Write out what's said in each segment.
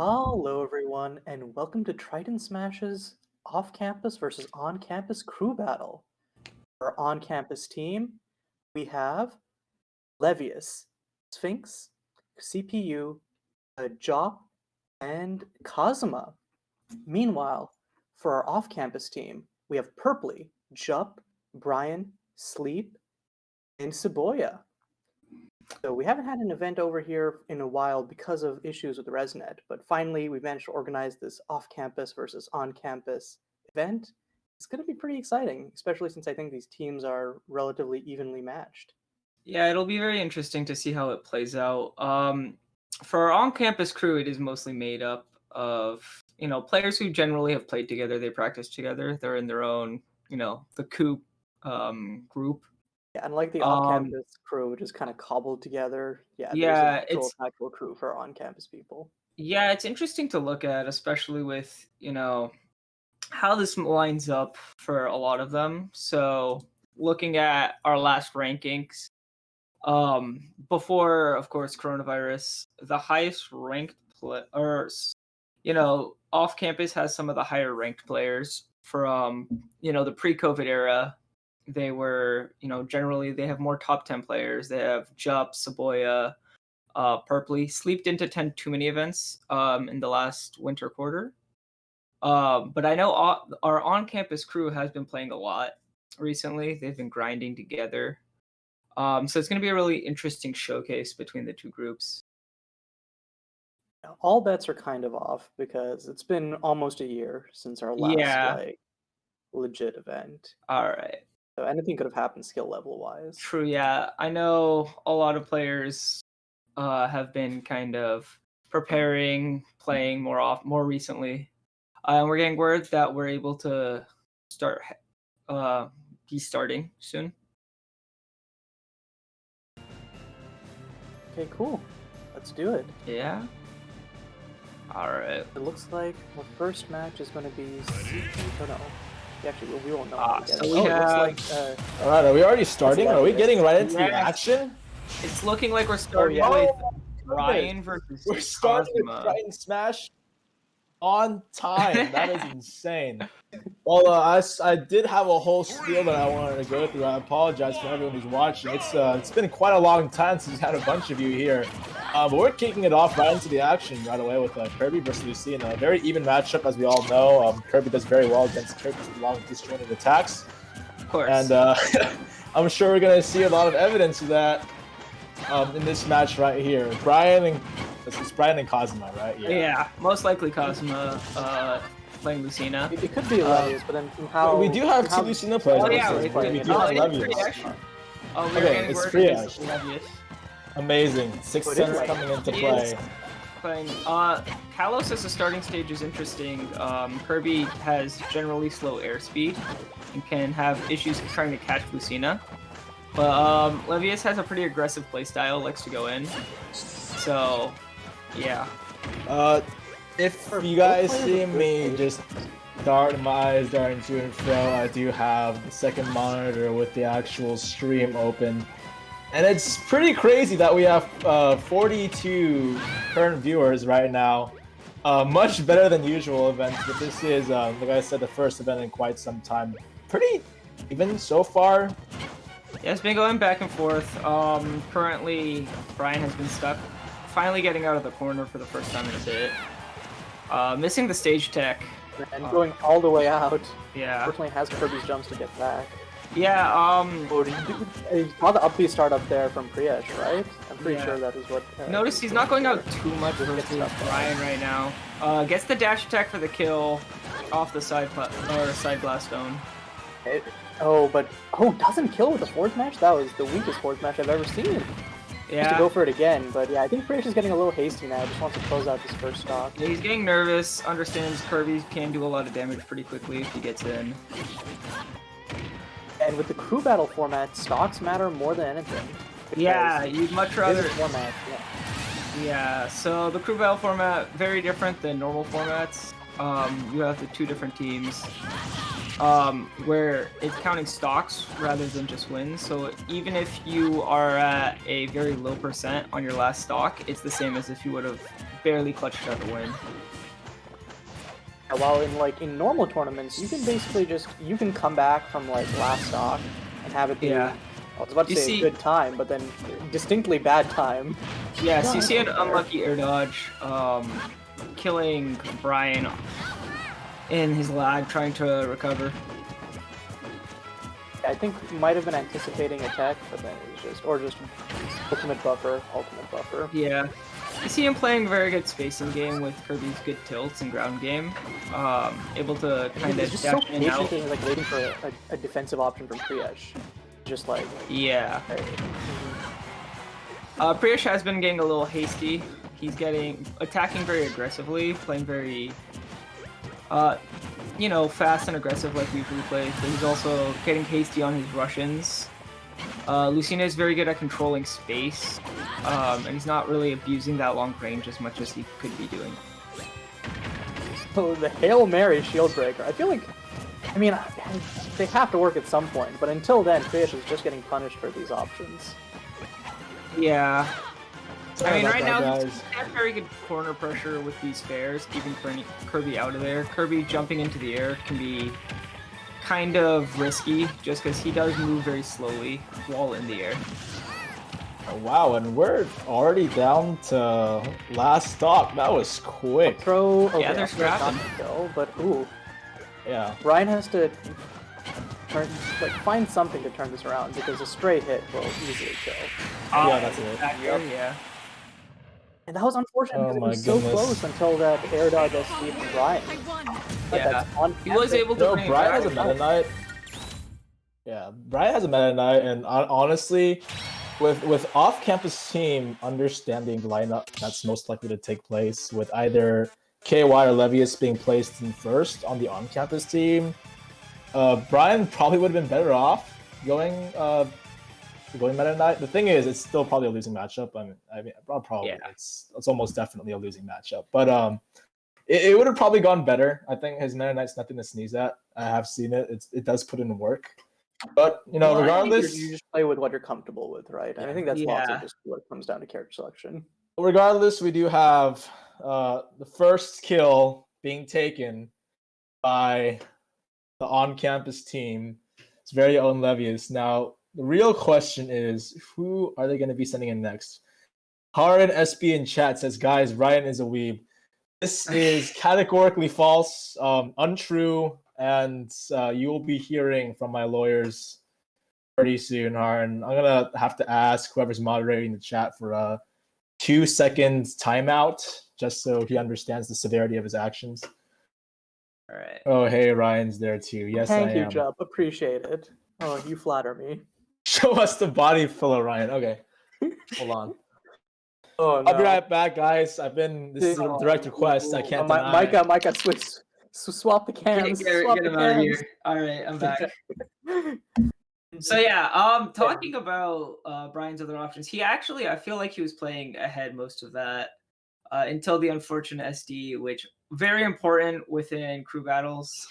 Hello, everyone, and welcome to Triton Smash's off-campus versus on-campus crew battle. For our on-campus team, we have Levius, Sphinx, CPU, Jop, and Kazuma. Meanwhile, for our off-campus team, we have Purpley, Jup, Brian, Sleep, and Saboya. So we haven't had an event over here in a while because of issues with ResNet, but finally we managed to organize this off-campus versus on-campus event. It's going to be pretty exciting, especially since I think these teams are relatively evenly matched. Yeah, it'll be very interesting to see how it plays out. For our on-campus crew, it is mostly made up of players who generally have played together. They practice together. They're in their own the coop group. Yeah, unlike the Um, off-campus crew, which is kind of cobbled together, there's an yeah, actual tactical crew for on-campus people. it's interesting to look at, especially with how this lines up for a lot of them. So looking at our last rankings. Before, of course, coronavirus, the highest ranked off campus has some of the higher ranked players from, the pre-COVID era. They were, generally they have more top 10 players. They have Jup, Saboya, Purpley, sleeped into 10 too many events, in the last winter quarter. But I know our on-campus crew has been playing a lot recently. They've been grinding together. So it's going to be a really interesting showcase between the two groups. All bets are kind of off because it's been almost a year since our last legit event. All right. So anything could have happened skill level wise. True. Yeah, I know a lot of players have been kind of preparing, playing more recently. We're getting word that we're able to be starting soon. Okay, cool. Let's do it. Yeah. All right. It looks like the first match is going to be Oh no. Actually, we won't know. All right, are we already starting? Are we getting right into the action? It's looking like we're starting with Brian versus We're starting with Triton Smash on time. That is insane. Well, I did have a whole spiel that I wanted to go through. I apologize for everyone who's watching. It's been quite a long time since we've had a bunch of you here. But we're kicking it off right into the action right away with Kirby versus Lucina. A very even matchup, as we all know. Kirby does very well against Kirby's long disjointed attacks. Of course. And I'm sure we're going to see a lot of evidence of that in this match right here. Brian and Kazuma, right? Yeah, most likely Kazuma playing Lucina. It could be Levius, but then how... We do have two Lucina players. Oh, yeah, we do have Levius. Okay, it's free Levius. Amazing. Sixth Sense coming into play. Kalos as a starting stage is interesting. Kirby has generally slow airspeed and can have issues trying to catch Lucina. But Levius has a pretty aggressive playstyle, likes to go in. So, yeah. If you guys see me just dart my eyes darting to and fro, I do have the second monitor with the actual stream open. And it's pretty crazy that we have 42 current viewers right now. Much better than usual events, but this is, like I said, the first event in quite some time. Pretty even so far. Yeah, it's been going back and forth. Currently, Brian has been stuck, finally getting out of the corner for the first time in a bit. Missing the stage tech. And going all the way out. Yeah. Unfortunately has Kirby's jumps to get back. Yeah, You saw the up B start up there from Priyesh, right? I'm pretty sure that is what... Notice he's not going out too much versus Brian right now. Gets the dash attack for the kill off the side blast stone. Doesn't kill with the fourth match? That was the weakest fourth match I've ever seen. Yeah. Just to go for it again, but yeah, I think Priyesh is getting a little hasty now. Just wants to close out this first stock. Yeah, he's getting nervous, understands Kirby can do a lot of damage pretty quickly if he gets in. And with the crew battle format, stocks matter more than anything. Yeah, you'd much rather... format, yeah, so the crew battle format, very different than normal formats. You have the two different teams. where it's counting stocks rather than just wins. So even if you are at a very low percent on your last stock, it's the same as if you would have barely clutched out the win. While in normal tournaments, you can basically you can come back from like last stock and have it be, I was about to say a good time, but then distinctly bad time. Yes, you see an unlucky air dodge, killing Brian in his lag, trying to recover. I think he might have been anticipating attack, but then it was just ultimate buffer. Yeah. You see him playing a very good spacing game with Kirby's good tilts and ground game. Able to kind of dash in and out. He's like waiting for a defensive option from Priesh. Just like... Yeah. Priesh has been getting a little hasty. He's attacking very aggressively, playing very, fast and aggressive like we usually play. But he's also getting hasty on his Russians. Lucina is very good at controlling space, and he's not really abusing that long range as much as he could be doing. Oh, the Hail Mary shield breaker. I feel like, they have to work at some point, but until then, Priesh is just getting punished for these options. Yeah. Right now, he's got very good corner pressure with these fares, keeping Kirby out of there. Kirby jumping into the air can be kind of risky, just because he does move very slowly while in the air. Oh, wow, and we're already down to last stock. That was quick. Yeah, they're scrapping. But ooh. Yeah. Ryan has to find something to turn this around, because a stray hit will easily kill. Yeah, that's it. Yeah. And that was unfortunate because it was so close until that air dodge SD from Brian. Yeah, he was able to. No, Brian has a Meta Knight. Yeah, Brian has a Meta Knight, and honestly, with off-campus team understanding the lineup that's most likely to take place, with either KY or Levius being placed in first on the on-campus team, Brian probably would have been better off going Meta Knight. The thing is, it's still probably a losing matchup. Probably it's almost definitely a losing matchup. But it would have probably gone better. I think his Meta Knight's nothing to sneeze at. I have seen it. It does put in work. But regardless, you just play with what you're comfortable with, right? And I think that's lots of just what it comes down to character selection. Regardless, we do have the first kill being taken by the on-campus team. It's very own Levius. Now, the real question is, who are they going to be sending in next? Harden SB in chat says, guys, Ryan is a weeb. This is categorically false, untrue, and you will be hearing from my lawyers pretty soon, Harden. I'm going to have to ask whoever's moderating the chat for a 2-second timeout, just so he understands the severity of his actions. All right. Oh, hey, Ryan's there too. Yes, Thank you, Jup. Appreciate it. Oh, you flatter me. Show us the body full of Ryan. Okay. Hold on. Oh, no. I'll be right back, guys. This is a direct request. I can't deny. Micah, swap the cams. Get him out of here. All right, I'm back. So yeah, talking about Brian's other options, he actually, I feel like he was playing ahead most of that until the unfortunate SD, which very important within crew battles,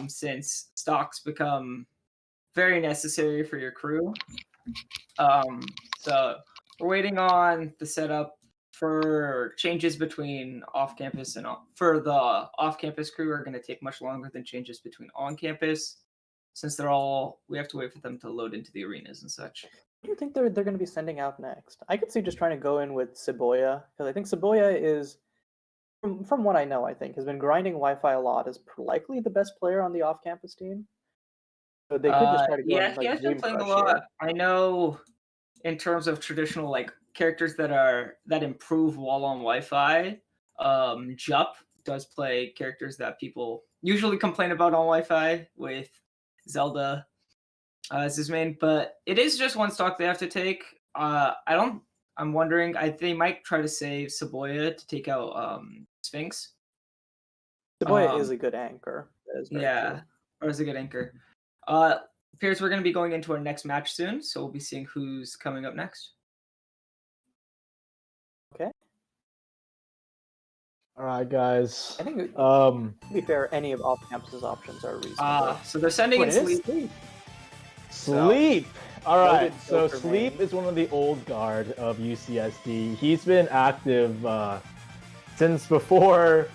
since stocks become very necessary for your crew. So we're waiting on the setup for changes between off-campus and for the off-campus crew are going to take much longer than changes between on-campus, since we have to wait for them to load into the arenas and such. What do you think they're going to be sending out next? I could see just trying to go in with Saboya, because I think Saboya is, from what I know, I think, has been grinding Wi-Fi a lot, is likely the best player on the off-campus team. So they could just try to go in, he has been playing a lot. I know in terms of traditional characters that improve while on Wi-Fi, Jup does play characters that people usually complain about on Wi-Fi, with Zelda as his main, but it is just one stock they have to take. I'm wondering, they might try to save Saboya to take out Sphinx. Saboya is a good anchor. Or is a good anchor. Appears we're going to be going into our next match soon, so we'll be seeing who's coming up next. Okay. All right, guys. I think, Um, to be fair, any of off-campus's options are reasonable. So they're sending Wait, in it is Sleep. Sleep. Sleep. All right. Noted So Joker Sleep main. is one of the old guard of UCSD. He's been active since before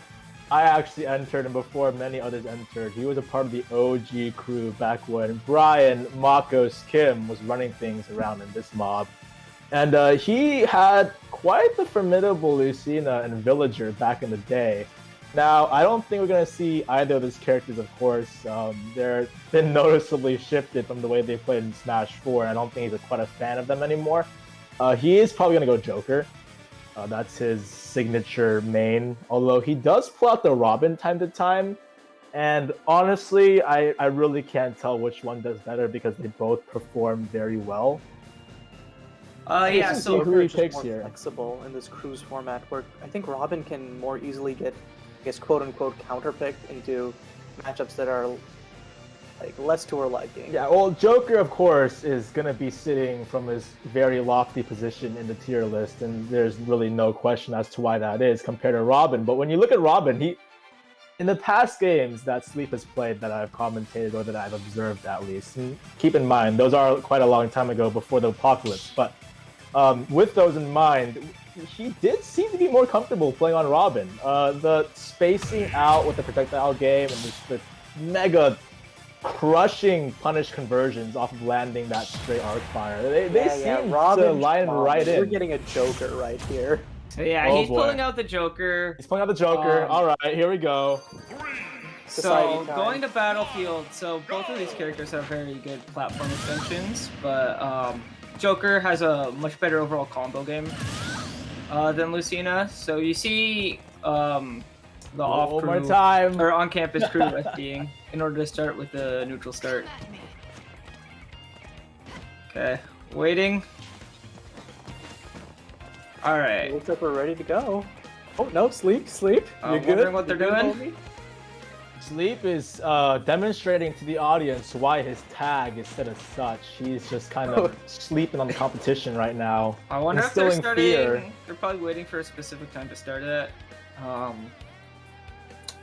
I actually entered and before many others entered. He was a part of the OG crew back when Brian Makos Kim was running things around in this mob. And he had quite the formidable Lucina and Villager back in the day. Now, I don't think we're going to see either of these characters, of course. They're been noticeably shifted from the way they played in Smash 4. I don't think he's quite a fan of them anymore. He is probably going to go Joker. That's his signature main. Although he does pull out the Robin time to time. And honestly, I really can't tell which one does better because they both perform very well. Yeah, This is so who Joker he is just picks more here. flexible in this cruise format where I think Robin can more easily get, I guess, quote-unquote counterpicked into matchups that are like less to her liking. Yeah, well, Joker, of course, is going to be sitting from his very lofty position in the tier list, and there's really no question as to why that is compared to Robin. But when you look at Robin, in the past games that Sleep has played that I've commentated or that I've observed at least, and keep in mind, those are quite a long time ago before the apocalypse, but with those in mind, he did seem to be more comfortable playing on Robin. The spacing out with the projectile game and the mega crushing punish conversions off of landing that straight arc fire. They seem to line right in. We're getting a Joker right here. So yeah, Oh, he's boy. pulling out the Joker. He's pulling out the Joker. All right, here we go. So Society time. going to Battlefield, so both of these characters have very good platform extensions, but Joker has a much better overall combo game than Lucina. So you see the off One crew more time. or on campus crew FDing in order to start with the neutral start. Okay, waiting. All It right. looks like we're ready to go. Oh no, sleep. You I'm good? wondering what You they're good, doing. homie? Sleep is demonstrating to the audience why his tag is set as such. He's just kind of sleeping on the competition right now. I wonder if they're Instilling starting. fear. They're probably waiting for a specific time to start it.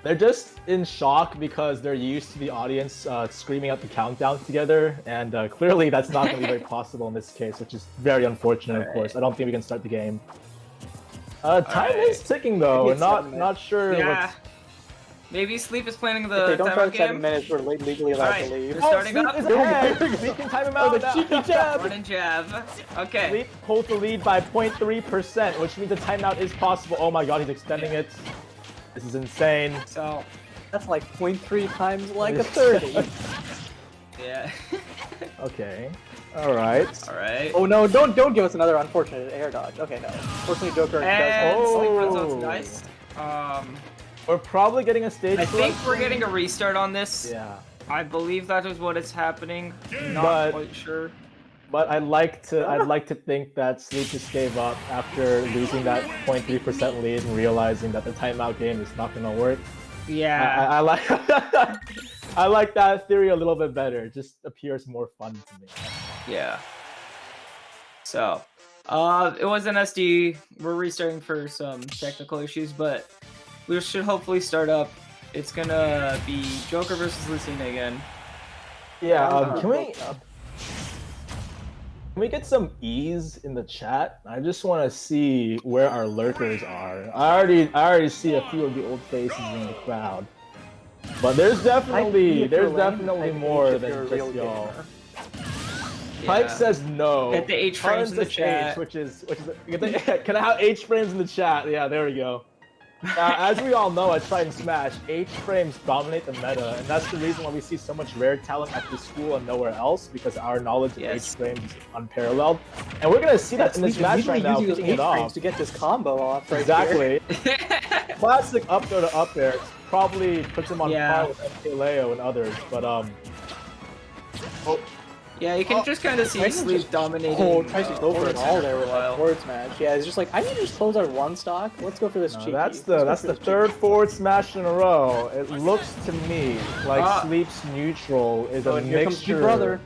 They're just in shock because they're used to the audience screaming out the countdown together, and clearly that's not going to be very possible in this case, which is very unfortunate, of course. I don't think we can start the game. Time is ticking though, Maybe and it's 7 minutes. not sure. Yeah. Maybe Sleep is planning If the they don't timeout start 7 game. minutes, we're legally allowed Alright, to leave. they're starting Sleep up. is ahead. We can time him out. the cheeky jab. Run and jab. Okay. Sleep holds the lead by 0.3%, which means the timeout is possible. Oh my god, he's extending it. This is insane. So, That's like 0.3 times like a 30. yeah. Okay. Alright. All right. Oh no, don't give us another unfortunate air dodge. Okay, no. Fortunately, Joker And does. Sleep runs Oh. out nice. We're probably getting a stage I think select. we're getting a restart on this. Yeah. I believe that is what is happening. Not But- quite sure. But I'd like to think that Sleep just gave up after losing that 0.3% lead and realizing that the timeout game is not gonna work. Yeah. I like I like that theory a little bit better. It just appears more fun to me. Yeah. So, it was an SD. We're restarting for some technical issues, but we should hopefully start up. It's gonna be Joker versus Lucina again. Yeah, can we get some ease in the chat? I just want to see where our lurkers are. I already see a few of the old faces in the crowd, but there's definitely more than just y'all. Pipe says no. Get the H frames in the chat. Which is can I have H frames in the chat? Yeah, there we go. As we all know at Triton Smash, H frames dominate the meta, and that's the reason why we see so much rare talent at this school and nowhere else, because our knowledge of H frames is unparalleled. And we're gonna see that in this match right now, using kicking it off. H-frames to get this combo off right Exactly. here. Classic up throw to up air probably puts him on par with MK Leo and others, but Yeah, you can just kind of see Triton's Sleep just- dominating. Oh, tries to go for it all there with while. that forward smash. Yeah, it's just like, I need to just close out one stock. Let's go for this cheeky. that's Let's go the for this third cheeky. forward smash in a row. It looks to me like Sleep's neutral is Oh, a and here comes mixture. Big Brother.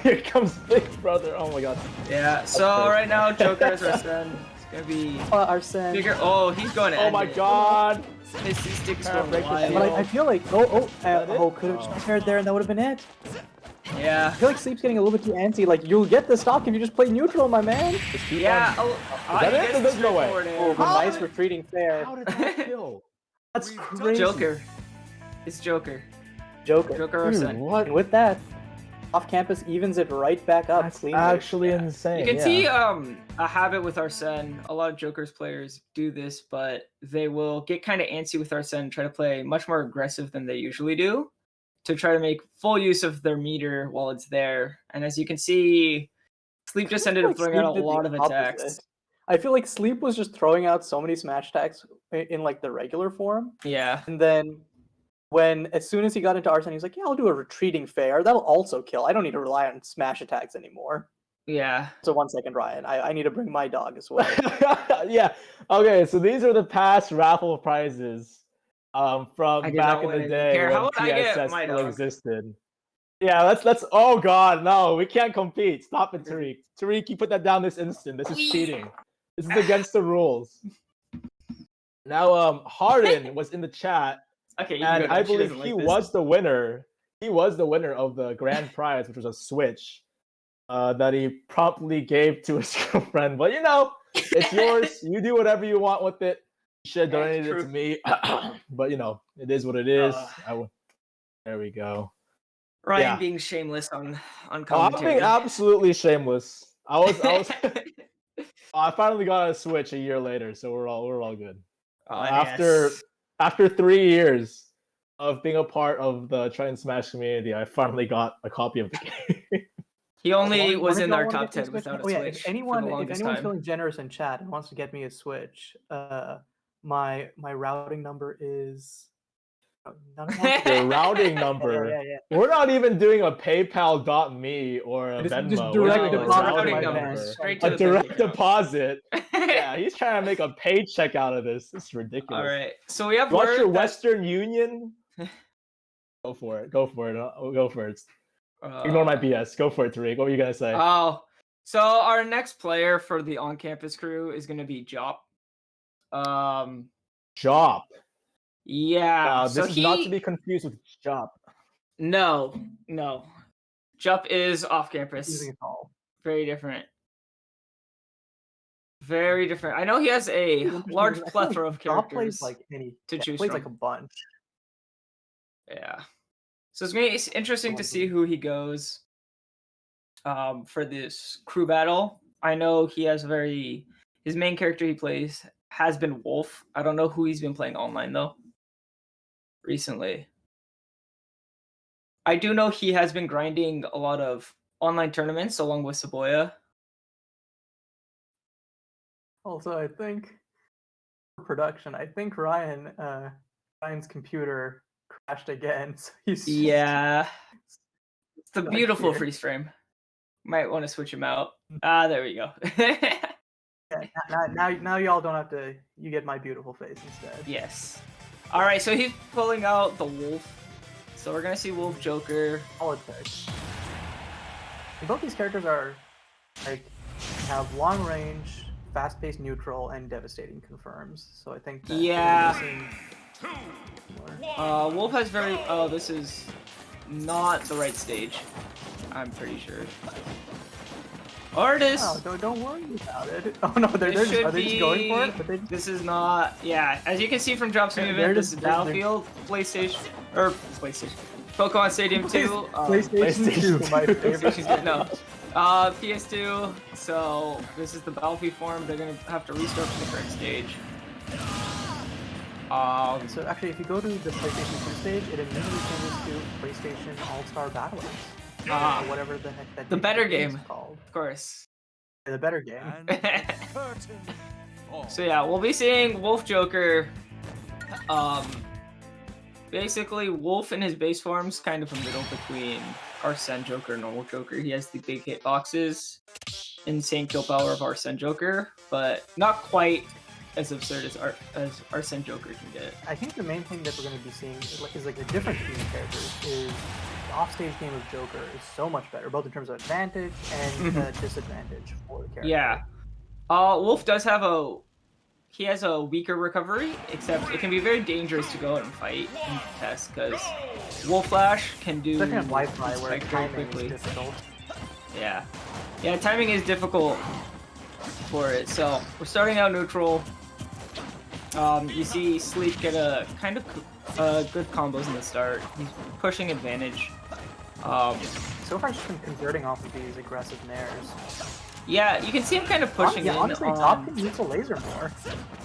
Here comes Big Brother. Oh my god. Yeah, so crazy. right now Joker has our send. gonna be Arsene. bigger. Oh, he's going to Oh end my it. god! His C-stick's Trying to going break the wild. But I feel like could have Oh. just paired there and that would have been it. Yeah. I feel like Sleep's getting a little bit too antsy. Like you'll get the stock if you just play neutral, my man. Yeah. Is that it? There's no way. Oh, but nice retreating fair. How did that kill? That's crazy. Joker. It's Joker. Joker. Joker Dude, Arsene. what? And with that, off campus evens it right back up. That's cleanly. actually insane. You can yeah. see a habit with Arsene. A lot of Joker's players do this, but they will get kind of antsy with Arsene and try to play much more aggressive than they usually do to try to make full use of their meter while it's there. And as you can see, Sleep just ended up throwing out a lot of attacks. I feel like Sleep was just throwing out so many smash attacks in like the regular form. Yeah. And then as soon as he got into Arsene, he's like, yeah, I'll do a retreating fair. That'll also kill. I don't need to rely on smash attacks anymore. Yeah. So 1 second, Ryan. I need to bring my dog as well. Yeah. Okay, so these are the past raffle prizes from back in the day when TSS still existed. Yeah, let's oh god, no, we can't compete. Stop it, Tariq. Tariq, you put that down this instant. This is cheating. This is against the rules. Now Harden was in the chat. Okay, and I believe he was the winner. He was the winner of the grand prize, which was a Switch that he promptly gave to his girlfriend. But you know, it's yours. You do whatever you want with it. You should have donated it to me. But you know, it is what it is. There we go. Ryan being shameless on commentary. I'm being absolutely shameless. I finally got a Switch a year later, so we're all good. After 3 years of being a part of the Triton Smash community, I finally got a copy of the game. He only was in our top 10 without a Switch. If anyone's feeling generous in chat and wants to get me a Switch, my routing number is. Your routing number. Yeah. We're not even doing a PayPal.me or a Venmo. Just direct deposit. A direct deposit. Yeah, he's trying to make a paycheck out of this. This is ridiculous. All right, so we have your Western Union. Go for it. Go for it. Ignore my BS. Go for it, Tariq. What were you gonna say? Oh, so our next player for the on-campus crew is gonna be Jop. Jop. Yeah. This is not to be confused with Jop. No. Jop is off-campus. Very different. Very different. I know he has a large plethora of characters. Plays like any. To choose plays from. Like a bunch. Yeah. So it's gonna be interesting to see who he goes for this crew battle. I know he has his main character he plays has been Wolf. I don't know who he's been playing online though. Recently. I do know he has been grinding a lot of online tournaments along with Saboya. Also, I think for production, Ryan's computer crashed again. So he's it's a beautiful freeze frame. Might want to switch him out. There we go. Now y'all don't have to. You get my beautiful face instead. Yes. All right, so he's pulling out the Wolf. So we're gonna see Wolf Joker. Solid pick. Both these characters are have long range, fast-paced neutral, and devastating confirms. So I think Wolf has this is not the right stage. I'm pretty sure. Or it is. Oh, don't worry about it. Oh no, are they just going for it? This is not. Yeah, as you can see from Drop's movement, this is Battlefield, PlayStation, Pokemon Stadium 2. PlayStation 2, my favorite. No. PS2. So this is the Battlefield form. They're gonna have to restart from the current stage. So actually, if you go to the PlayStation 2 stage, it immediately changes to PlayStation All-Star Battlers. Whatever the heck that. The better game is called. Of course. The better game. So yeah, we'll be seeing Wolf Joker. Basically, Wolf in his base form's kind of a middle between Arsene Joker and normal Joker. He has the big hitboxes, insane kill power of Arsene Joker, but not quite as absurd as Arsene Joker can get. I think the main thing that we're going to be seeing is like the difference between the characters is the offstage game of Joker is so much better, both in terms of advantage and disadvantage for the character. Yeah. Wolf does have he has a weaker recovery, except it can be very dangerous to go out and fight and test because Wolf Flash can do Especially on Wi-Fi where spike very timing quickly. is difficult. Yeah, timing is difficult for it. So we're starting out neutral. You see Sleep get a kind of good combos in the start. He's pushing advantage. So far, he's been converting off of these aggressive nairs. Yeah, you can see him kind of pushing in. Honestly, Top can use a laser more.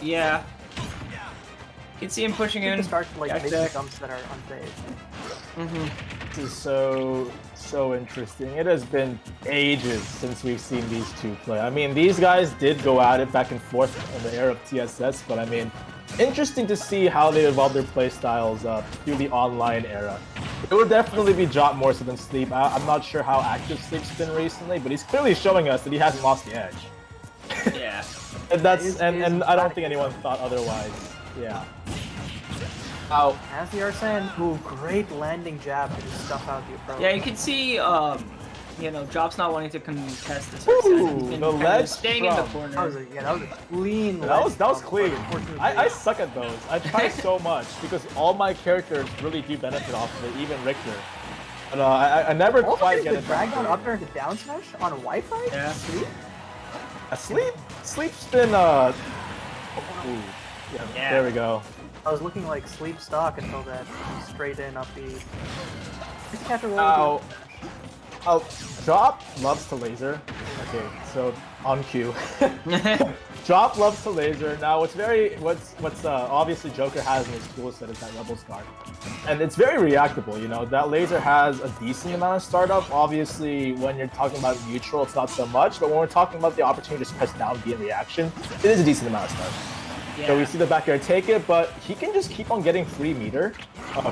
Yeah. You can see him pushing in. Start like Back making deck. jumps that are unfazed. This is so interesting. It has been ages since we've seen these two play. I mean, these guys did go at it back and forth in the era of TSS, but I mean, interesting to see how they evolve their play styles through the online era. It would definitely be Jot more so than Sleep. I'm not sure how active Sleep's been recently, but he's clearly showing us that he hasn't lost the edge. Yeah. and I don't think anyone thought otherwise. Yeah. Now, As the Arsene, ooh, great landing jab to just stuff out the approach. Yeah, you can see, Job's not wanting to contest this. Ooh, He's been the kind of ledge staying in the trump. corner. That was a clean. that was ledge clean. jump, but unfortunately- I suck at those. I try so much because all my characters really do benefit off of it, even Richter. But I never Also, quite getting get the it. drag down up there into down smash on a Wi-Fi. Yeah. Sweet. Sleep's been ooh, Yeah. There we go. I was looking like Sleep stock until that straight in up the. Just catch a roll. Ow. Oh, Drop loves to laser. Okay, so on cue. Drop loves to laser. Now, what's obviously Joker has in his toolset is that Rebel Scar, and it's very reactable. You know that laser has a decent amount of startup. Obviously, when you're talking about neutral, it's not so much. But when we're talking about the opportunity to press down via reaction, it is a decent amount of startup. Yeah. So we see the back air take it, but he can just keep on getting free meter,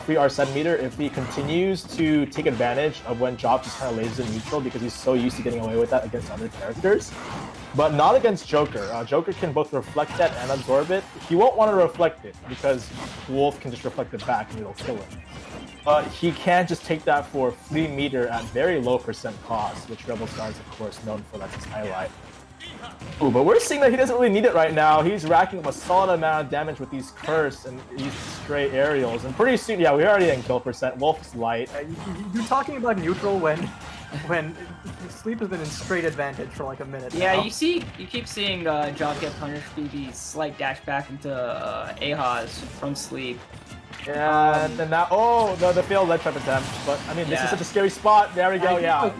free Arsene meter if he continues to take advantage of when Job just kind of lasers in neutral because he's so used to getting away with that against other characters. But not against Joker. Joker can both reflect that and absorb it. He won't want to reflect it because Wolf can just reflect it back and it'll kill him. But he can just take that for free meter at very low percent cost, which Rebel Star is of course known for. That's his highlight. Ooh, but we're seeing that he doesn't really need it right now. He's racking up a solid amount of damage with these curse and these stray aerials. And pretty soon, yeah, we're already in kill percent. Wolf's light. You're talking about neutral when Sleep has been in straight advantage for like a minute. Yeah, now. you keep seeing Job get punished through the slight dash back into Ahaz from Sleep. Yeah, and then now, the failed ledge trap attempt. But I mean, this Yeah. is such a scary spot. There we go. Yeah.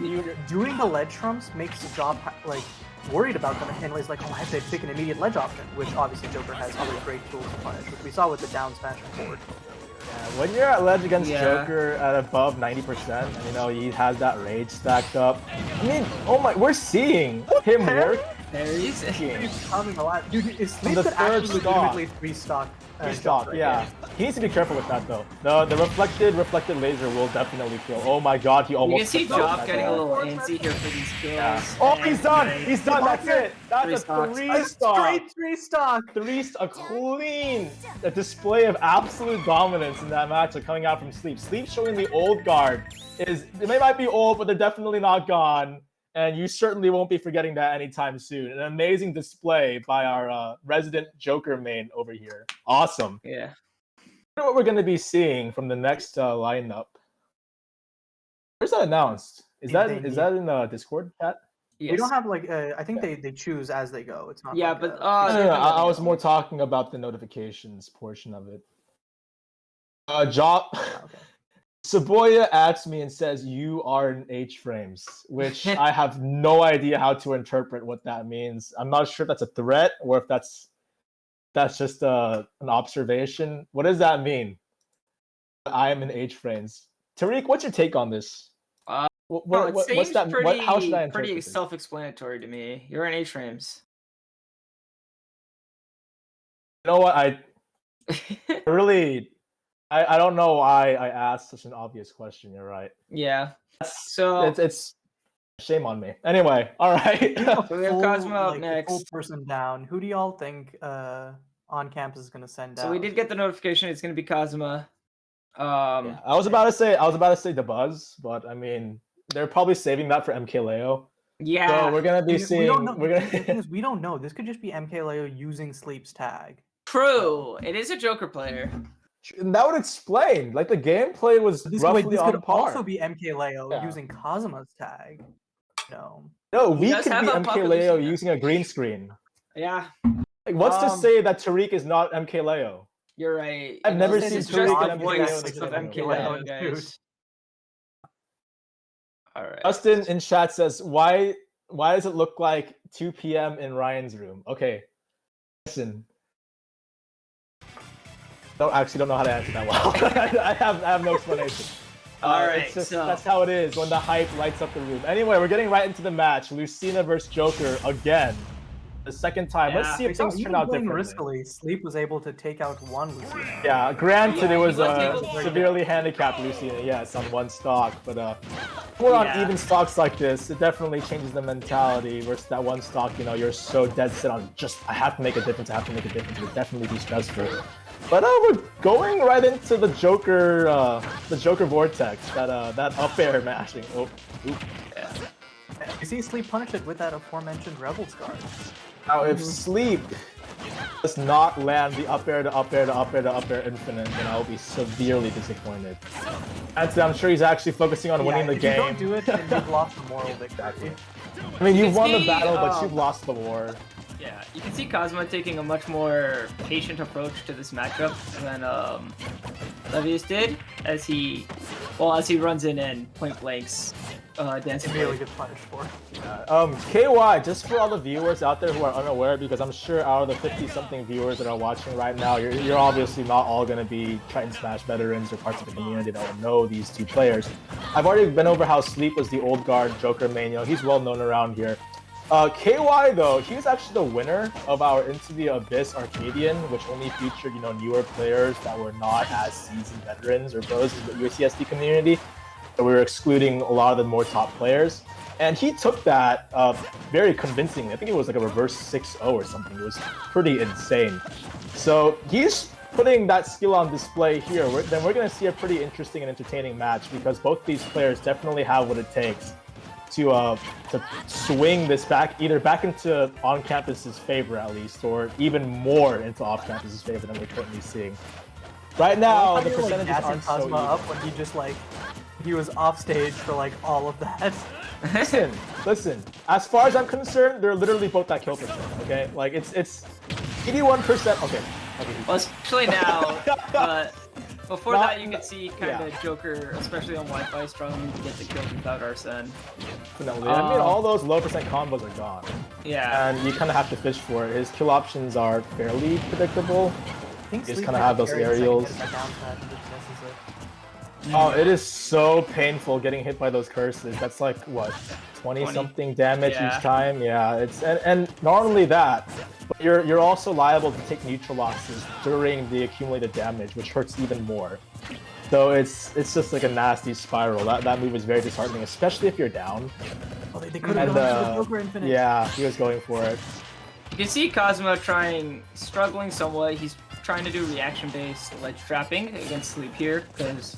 Doing the ledge trumps makes the Job like worried about them, and he's like, oh, I have to pick an immediate ledge option, which obviously Joker has other great tools to punish, which we saw with the down smash and forward tilt earlier. When you're at ledge against Yeah. Joker at above 90%, and he has that rage stacked up. I mean, oh my, we're seeing him work. Parries. He's coming a lot. Dude, is Sleep the could third actually stock. legitimately three-stock Stop, Joker, yeah. He needs to be careful with that though. The reflected laser will definitely kill. Oh my god, he You almost can see took Job that getting a down. little antsy here for these kills. Yeah. Oh, And he's done! nice. He's done, that's it! That's Three a stocks. three-stock! Straight three-stock! A clean a display of absolute dominance in that matchup coming out from Sleep. Sleep showing the old guard they might be old, but they're definitely not gone. And you certainly won't be forgetting that anytime soon. An amazing display by our resident Joker main over here. Awesome. Yeah. I wonder what we're going to be seeing from the next lineup. Where's that announced? Is that in the Discord chat? Yes. We don't have like I think they choose as they go. It's not. Yeah, like, but No, I was more talking about the notifications portion of it. Job. okay. Saboya asks me and says, "You are in H frames," which I have no idea how to interpret what that means. I'm not sure if that's a threat or if that's just an observation. What does that mean? I am in H frames. Tariq, what's your take on this? It seems what's that? How should I interpret pretty this? self-explanatory to me. You're in H-frames. You know what? I don't know why I asked such an obvious question. You're right. Yeah. So It's shame on me. Anyway, all right. So we have Cosmo up next. Full person down. Who do y'all think on campus is gonna send out? we did get the notification. It's going to be Kazuma. Yeah, I was about to say the Buzz, but I mean they're probably saving that for MKLeo. Yeah. So we're gonna be We seeing. don't know. We're The thing gonna. is, we don't know. This could just be MKLeo using Sleep's tag. True. It is a Joker player. And that would explain. Like the gameplay was This roughly could on par. also be MKLeo Yeah. using Kazuma's tag. No. No, He we does could have be a puppet MKLeo Lucina. using a green screen. Yeah. Like, what's to say that Tariq is not MKLeo? You're right. I've never This seen is Tariq just in the MKLeo voice in the of game. MKLeo, Yeah. guys. All right. Justin in chat says, why does it look like 2 p.m. in Ryan's room? Okay, listen. Don't know how to answer that well. I have no explanation. All right, it's just, so that's how it is when the hype lights up the room. Anyway, we're getting right into the match. Lucina versus Joker again. The second time. Let's see if things turn out differently. Riskily, Sleep was able to take out one Lucina. Yeah, granted Yeah, it was he was a able to- severely handicapped Lucina, yes, on one stock, but more on even stocks like this, it definitely changes the mentality versus that one stock, you know, you're so dead set on just, I have to make a difference, it would definitely be stressful. But we're going right into the Joker vortex, that up air mashing. Oh, oop. Yeah. You see Sleep punish it with that aforementioned Rebels guard. Now, if Sleep does not land the up air to up air to up air to up air infinite, then I'll be severely disappointed. And I'm sure he's actually focusing on winning the game. If you don't do it, then you've lost the moral victory. I mean, you've won the see, battle, but you've lost the war. Yeah, you can see Kazuma taking a much more patient approach to this matchup than Levius did, as he runs in and point blanks dancing. Really gets punished for. KY, just for all the viewers out there who are unaware, because I'm sure out of the 50-something viewers that are watching right now, you're obviously not all going to be Triton Smash veterans or parts of the community that will know these two players. I've already been over how Sleep was the old guard Joker main. You know, he's well known around here. KY though, he was actually the winner of our Into the Abyss Arcadian, which only featured, you know, newer players that were not as seasoned veterans or pros in the USCSD community. So we were excluding a lot of the more top players. And he took that very convincingly. I think it was like a reverse 6-0 or something. It was pretty insane. So he's putting that skill on display here. Then we're going to see a pretty interesting and entertaining match, because both these players definitely have what it takes to swing this either back into on-campus's favor at least, or even more into off-campus's favor than we're currently seeing. Right now, the percentages aren't so even. Up when he was off stage for like all of that. Listen. As far as I'm concerned, they're literally both that kill percent. Okay, like it's 81%. Okay. Well, especially now, but before that, you could see kind of Joker, especially on Wi-Fi, struggling to get the kills without Arsene. Definitely. I mean, all those low percent combos are gone. Yeah. And you kind of have to fish for it. His kill options are fairly predictable. You just kind of have those aerials. Oh, it is so painful getting hit by those curses. That's like, what, 20-something damage each time? Yeah, it's and not only that, but you're also liable to take neutral losses during the accumulated damage, which hurts even more. So it's just like a nasty spiral. That move is very disheartening, especially if you're down. Oh, they could have gone to the Joker Infinite. Yeah, he was going for it. You can see Kazuma struggling somewhat. He's trying to do reaction-based ledge trapping against Sleep here, because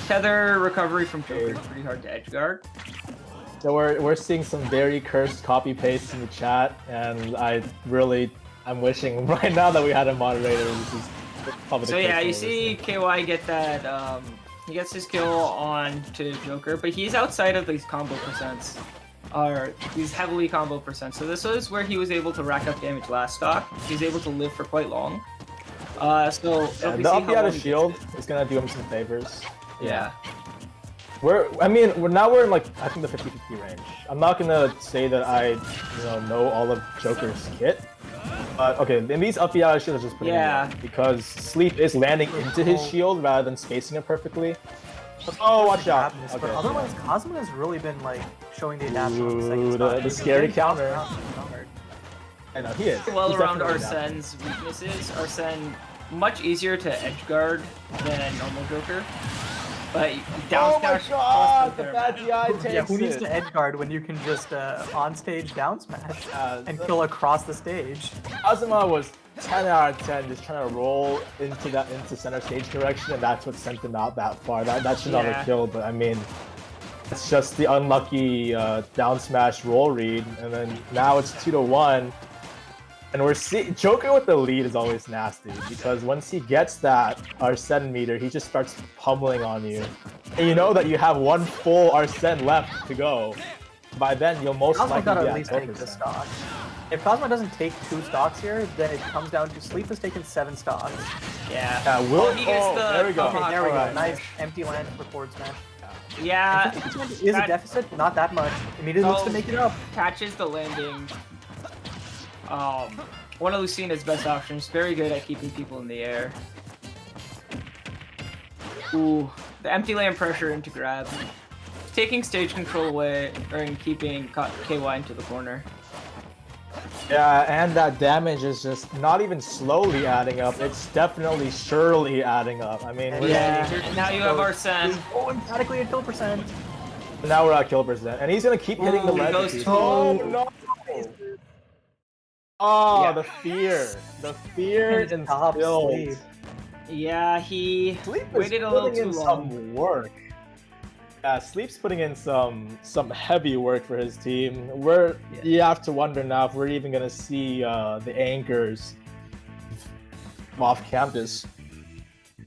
tether recovery from Joker is pretty hard to edge guard. So we're seeing some very cursed copy-paste in the chat, and I'm wishing right now that we had a moderator. This is probably so yeah, you see KY get that, he gets his kill on to Joker, but he's outside of these combo percents. These heavily combo percents. So this was where he was able to rack up damage last stock. He's able to live for quite long. The up out of shield is gonna do him some favors. Yeah. We're in like, I think the 50-50 range. I'm not gonna say that I know all of Joker's kit. But okay, in these up out of shield is just pretty good, because Sleep is landing into his shield rather than spacing it perfectly. Oh, watch out. Okay. But otherwise, Kazuma has really been like showing the adaptation on the second stock. The scary counter. I know, he is. Well, around Arsene's weaknesses, Arsene much easier to edge guard than normal Joker. But down smash. Oh my god, the bad DI takes Yeah, who needs to edge guard when you can just on stage down smash and kill across the stage? Kazuma was 10 out of 10 just trying to roll into center stage direction, and that's what sent him out that far. That should not have killed, but I mean, It's just the unlucky down smash roll read, and then now it's 2-1. And we're seeing Joker with the lead is always nasty because once he gets that Arsene meter, he just starts pummeling on you. And you know that you have one full Arsene left to go. By then, you'll most Cosmo likely gotta be at at least take 12%. the stock. If Cosmo doesn't take 2 stocks here, then it comes down to Sleep has taken 7 stocks. Yeah. He gets the there we go. Okay, there we go. Alright. Nice empty land for forward smash. Yeah. 50% is a deficit, not that much. Immediately looks to make it up. Catches the landing. One of Lucina's best options. Very good at keeping people in the air. Ooh, the empty land pressure into grab. Taking stage control away, and keeping KY into the corner. Yeah, and that damage is just not even slowly adding up. It's definitely surely adding up. I mean, Yeah. Now you have Arsene. Oh, emphatically a kill percent. now we're at kill percent, and he's gonna keep hitting the Ooh, ledge. goes to- Oh no! Oh, Yeah. the fear And top instilled. Sleep. Yeah, he Sleep is waited a little putting too in long. some work. Yeah, Sleep's putting in some heavy work for his team. You have to wonder now if we're even gonna see the anchors off campus.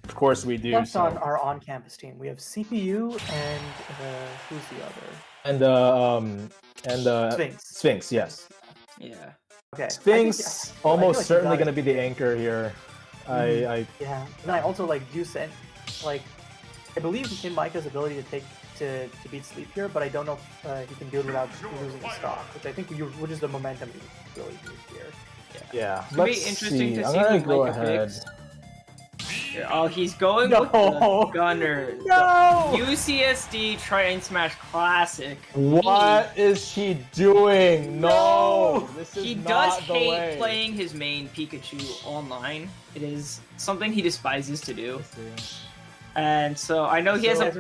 Of course we do. Left So. on our on-campus team, we have CPU and who's the other? And Sphinx. Sphinx, yes. Yeah. Okay. Sphinx I feel almost like you certainly gotta- going to be the anchor here. Yeah, and I also like do send like I believe in Micah's ability to beat Sleep here, but I don't know if he can do it without losing the stock, which is the momentum you really need here. Yeah. It'll be Let's interesting to I'm see gonna who go Micah ahead. picks. Oh, he's going No. with the Gunner. No! The UCSD Triton Smash Classic. What is she doing? No! This is He not does the hate way. playing his main Pikachu online. It is something he despises to do. And so I know he has a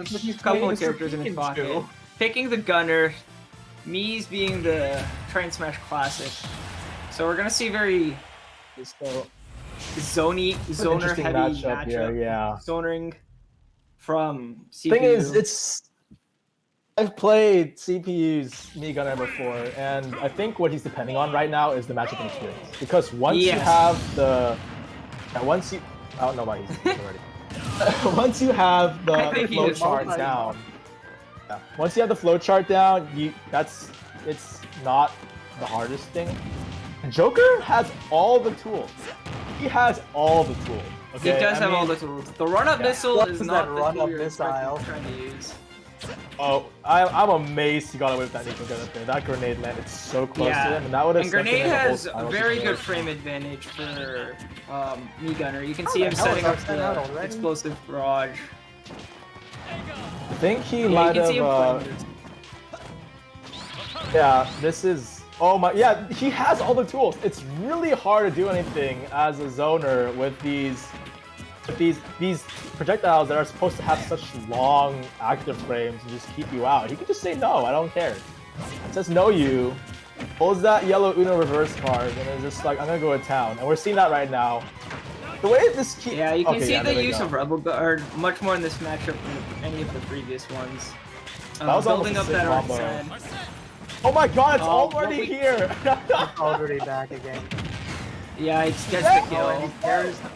couple of characters in his pocket. Picking the Gunner, Mii's being the Triton Smash Classic. So we're gonna see very zoner Interesting heavy matchup here, yeah. Zonering from CPU. Thing is, I've played CPU's Mii Gunner before, and I think what he's depending on right now is the matchup and experience. Because once you have the, I don't know why he's already. Once you have the flow chart down, once you have the flow chart down, it's not the hardest thing. Joker has all the tools. He has all the tools. Okay? He does have all the tools. The run-up missile What is is not that the run-up tool you're missile? trying to use. Oh, I'm amazed he got away with that Nico gun up there. That grenade landed so close to him, and that would have. And Grenade has a very good frame advantage for Mii Gunner. You can see him setting up the explosive barrage. I think he Yeah, might you can see him have. playing this. Yeah, this is. Oh my, yeah, he has all the tools. It's really hard to do anything as a zoner with these projectiles that are supposed to have such long active frames and just keep you out. He could just say no, I don't care. It says no you, pulls that yellow Uno reverse card, and is just like, I'm gonna go to town. And we're seeing that right now. The way this keeps... Yeah, you can see the there we use go. of Rebel Guard much more in this matchup than any of the previous ones. That was almost building a up sick that combo. Arsene. Oh my god, it's Oh, already but we- here! It's already back again. Yeah, it gets the Oh, and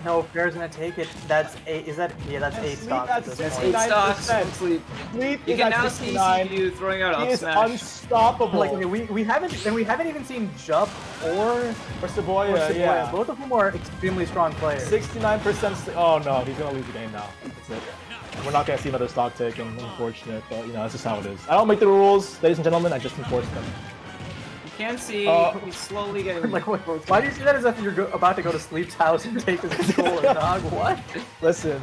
kill. Fair's gonna take it. That's 8. Is that? Yeah, that's 8 Sleep stocks. at At this That's point. 8 stocks 69%. from Sleep. Sleep You is can at now see 69. CPU throwing out He up is smash. unstoppable. Like okay, we haven't even seen Jup or Saboya, yeah. Both of them are extremely strong players. 69%. Oh no, he's gonna lose the game now. That's it. We're not gonna see another stock take, and unfortunate, but you know that's just how it is. I don't make the rules, ladies and gentlemen. I just enforce them. You can see he's slowly getting. Like, why do you see that as if you're about to go to Sleep's house and take his controller, dog? What? Listen.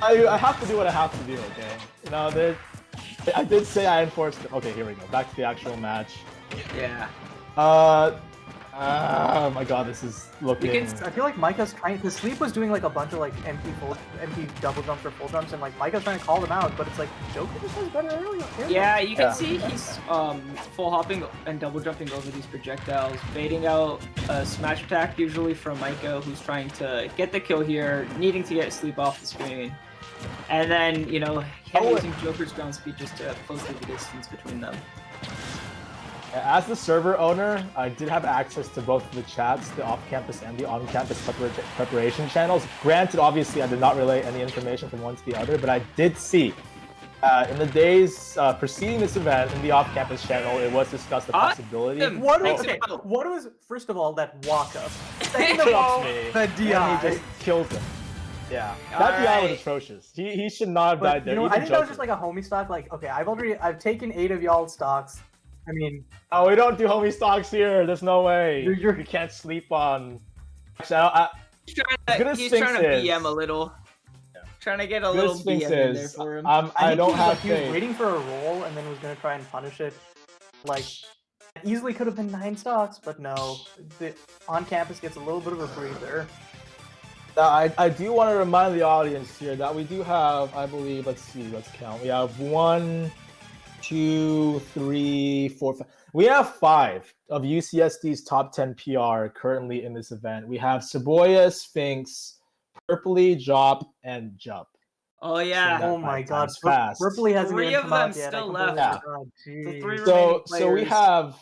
I have to do what I have to do. Okay. You know, I did say I enforced them. Okay, here we go. Back to the actual match. Yeah. Oh my god, this is looking. I feel like Micah's trying, because Sleep was doing like a bunch of like empty double jumps or full jumps, and like Micah's trying to call them out, but it's like Joker just has better earlier. Yeah, you can see he's full hopping and double jumping over these projectiles, baiting out a smash attack usually from Micah, who's trying to get the kill here, needing to get Sleep off the screen. And then, you know, him using Joker's ground speed just to close the distance between them. As the server owner, I did have access to both the chats, the off-campus and the on-campus preparation channels. Granted, obviously, I did not relay any information from one to the other, but I did see in the days preceding this event in the off-campus channel, it was discussed the possibility. What was first of all that walk-up? Second of all, the DI. And he just kills him. Yeah, that DI was atrocious. He should not have died there. You know, I think that was just like a homie stock. Like, okay, I've taken 8 of y'all's stocks. I mean, oh, we don't do homie stocks here. There's no way. You can't sleep on. Actually, he's trying to BM a little. Yeah. Trying to get a little BM in there for him. I don't have faith. He was waiting for a roll and then was going to try and punish it. Like, easily could have been 9 stocks, but no. The on-campus gets a little bit of a breather. I do want to remind the audience here that we do have, I believe, let's count. We have 1, 2, 3, 4, 5. We have 5 of UCSD's top 10 PR currently in this event. We have Saboya, Sphinx, Purpley, Jop, and Jump. Oh yeah! Oh my God! Purpley hasn't even come out yet. 3 of them still left. So we have.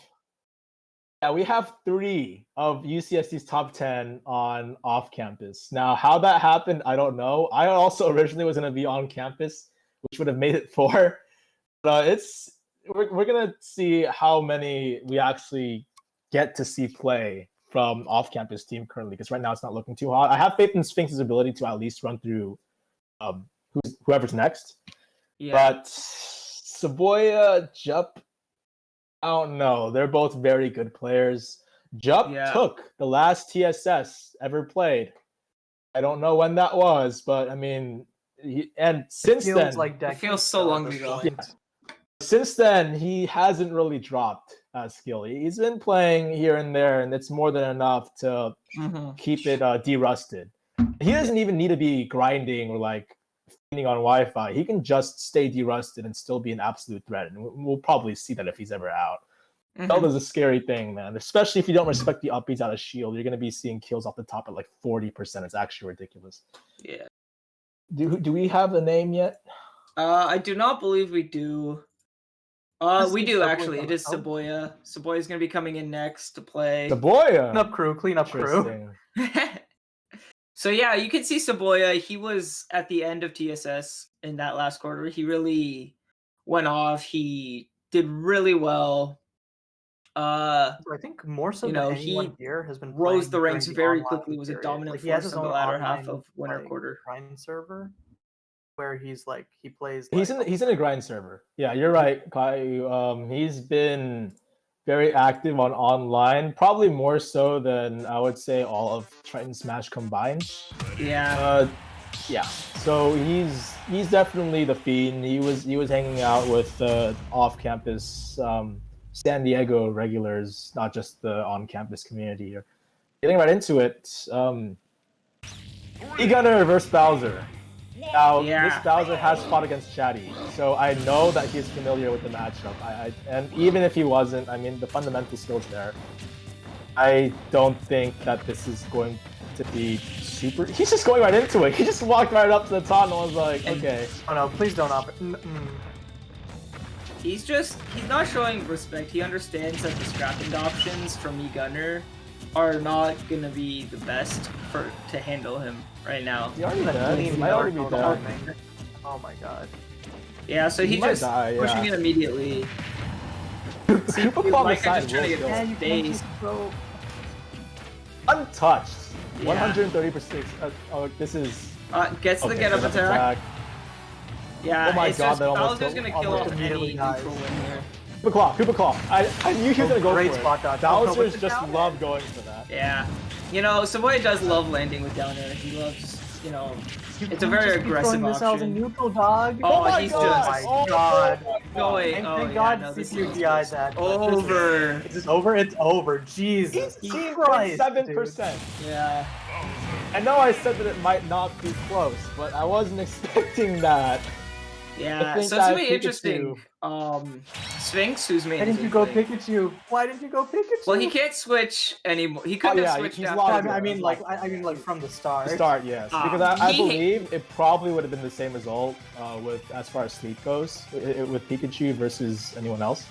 Yeah, we have 3 of UCSD's top 10 on off-campus. Now, how that happened, I don't know. I also originally was going to be on campus, which would have made it 4. But we're going to see how many we actually get to see play from off-campus team currently, because right now it's not looking too hot. I have faith in Sphinx's ability to at least run through whoever's next. Yeah. But Saboya, Jup, I don't know. They're both very good players. Jup took the last TSS ever played. I don't know when that was, but I mean, since then, it feels so long ago. Yeah. Since then, he hasn't really dropped skill. He's been playing here and there, and it's more than enough to keep it derusted. He doesn't even need to be grinding or like feeding on Wi-Fi. He can just stay derusted and still be an absolute threat, and we'll probably see that if he's ever out. Zelda's a scary thing, man. Especially if you don't respect the upbeats out of shield, you're gonna be seeing kills off the top at like 40%. It's actually ridiculous. Yeah. Do we have a name yet? I do not believe we do. We do actually. It is Saboya. Saboya's gonna be coming in next to play. Saboya. Clean up crew. So yeah, you can see Saboya. He was at the end of TSS in that last quarter. He really went off. He did really well. I think more so than anyone here has been rose the ranks very quickly. Was a dominant force in the latter half of winter quarter. Grind server, where he's like he plays. He's in a grind server. Yeah, you're right, Kai. He's been very active on online, probably more so than I would say all of Triton Smash combined. Yeah. Yeah. So he's definitely the fiend. He was hanging out with off-campus San Diego regulars, not just the on-campus community here. Getting right into it, E-Gunner versus Bowser. Now, this Bowser has fought against Chatty, so I know that he's familiar with the matchup. And even if he wasn't, I mean, the fundamental skills there. I don't think that this is going to be super... He's just going right into it. He just walked right up to the top and was like, okay. Oh no, please don't up it. He's not showing respect. He understands that the scrapping options from E-Gunner are not going to be the best to handle him right now. He already dead. He might already be dead. Oh my god. Yeah, so he's just pushing it immediately. Untouched. 130%. Oh, this is... gets the get-up attack. Yeah, oh my god, that almost Bowser's gonna kill off any neutral win here. Koopa Claw. I knew he was gonna go for spot dodge. Bowser's just love going for that. Yeah. You know, Saboya does love landing with down air. He loves, you know, it's a very aggressive option. As a neutral dog. Oh, he's just going. Thank God CPU DI'd that. Over. Is this over? It's over. Jesus. 7%. Yeah. I know I said that it might not be close, but I wasn't expecting that. Yeah, think so it's that gonna be interesting. Pikachu- Sphinx, who's main Why is didn't you go Inkling. Pikachu? Why didn't you go Pikachu? Well, he can't switch anymore. He Oh couldn't have yeah, switched he's after. locked. I mean, he's like, locked. I mean, like from the start. To start, yes, because I he- believe it probably would have been the same result with as far as sleep goes with Pikachu versus anyone else.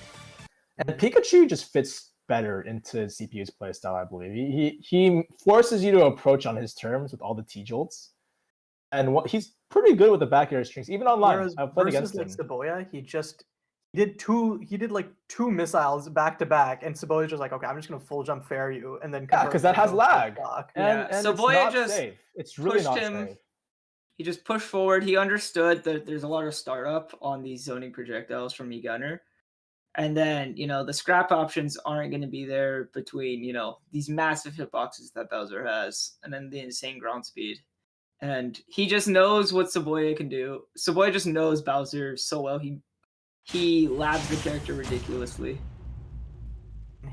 And Pikachu just fits better into CPU's playstyle, I believe. He forces you to approach on his terms with all the T-jolts, and he's pretty good with the back air strings, even online. Whereas I've played versus against like him. Saboya, he did like 2 missiles back to back, and Saboya's just like, okay, I'm just gonna full jump fair you, and then Yeah, because that has lag, block. and Yeah, it's Saboya not just safe. It's really pushed not him. safe. He just pushed forward. He understood that there's a lot of startup on these zoning projectiles from E-Gunner. And then, the scrap options aren't going to be there between, these massive hitboxes that Bowser has, and then the insane ground speed. And he just knows what Saboya can do. Saboya just knows Bowser so well. He labs the character ridiculously.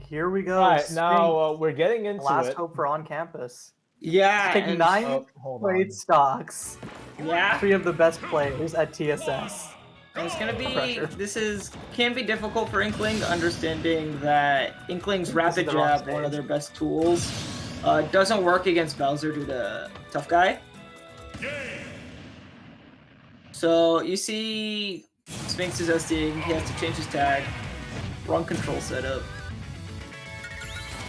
Here we go. All right, Sphinx, now we're getting into last it. hope for on campus. Yeah, Take and 9 hold played on. stocks. yeah, 3 of the best players at TSS. and it's gonna be. Pressure. Can be difficult for Inkling, understanding that Inkling's rapid the wrong jab, one of stage. their best tools, doesn't work against Bowser due to tough guy. So you see Sphinx is SDing, he has to change his tag, wrong control setup.